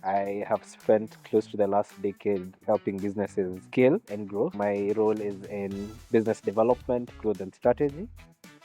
I have spent close to the last decade helping businesses scale and grow. My role is in business development, growth and strategy.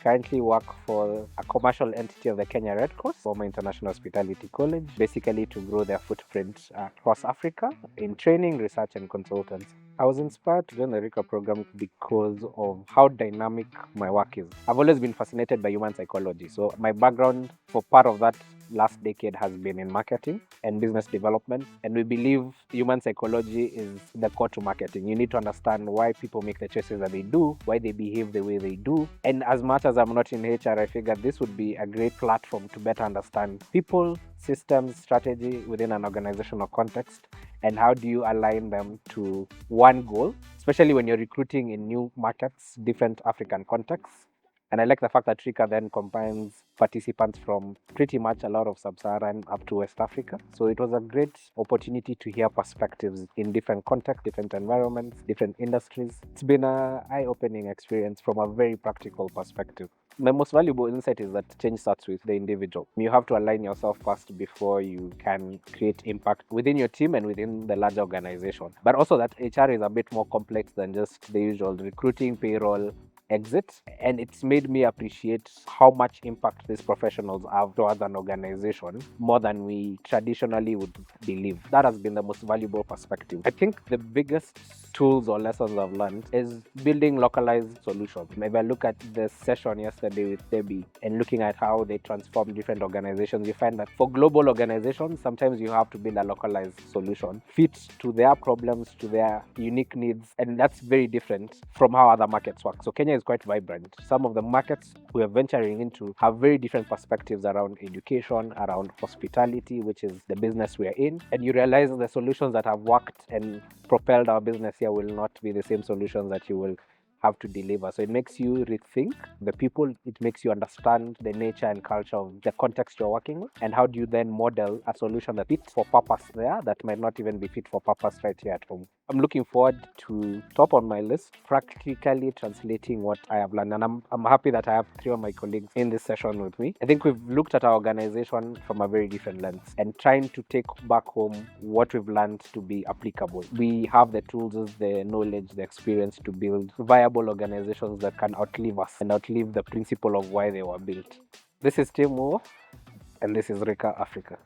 Currently work for a commercial entity of the Kenya Red Cross, Boma International Hospitality College, basically to grow their footprint across Africa in training, research, and consultancy. I was inspired to join the RIKA program because of how dynamic my work is. I've always been fascinated by human psychology. So my background for part of that last decade has been in marketing and business development. And we believe human psychology is the core to marketing. You need to understand why people make the choices that they do, why they behave the way they do. And as much as I'm not in HR, I figured this would be a great platform to better understand people, systems, strategy within an organizational context, and how do you align them to one goal, especially when you're recruiting in new markets, different African contexts. And I like the fact that RIKA then combines participants from pretty much a lot of sub-Saharan up to West Africa. So it was a great opportunity to hear perspectives in different contexts, different environments, different industries. It's been an eye-opening experience from a very practical perspective. My most valuable insight is that change starts with the individual. You have to align yourself first before you can create impact within your team and within the larger organization. But also that HR is a bit more complex than just the usual recruiting, payroll, exit, and it's made me appreciate how much impact these professionals have towards an organization more than we traditionally would believe. That has been the most valuable perspective. I think the biggest tools or lessons I've learned is building localized solutions. Maybe I look at the session yesterday with Debbie and looking at how they transform different organizations, you find that for global organizations, sometimes you have to build a localized solution, fit to their problems, to their unique needs, and that's very different from how other markets work. So Kenya is quite vibrant. Some of the markets we are venturing into have very different perspectives around education, around hospitality, which is the business we are in. And you realize the solutions that have worked and propelled our business here will not be the same solutions that you will have to deliver. So it makes you rethink the people, it makes you understand the nature and culture of the context you're working with, and how do you then model a solution that fits for purpose there that might not even be fit for purpose right here at home. I'm looking forward to top on my list, practically translating what I have learned. And I'm happy that I have 3 of my colleagues in this session with me. I think we've looked at our organization from a very different lens and trying to take back home what we've learned to be applicable. We have the tools, the knowledge, the experience to build viable organizations that can outlive us and outlive the principle of why they were built. This is Muuo, and this is RIKA Africa.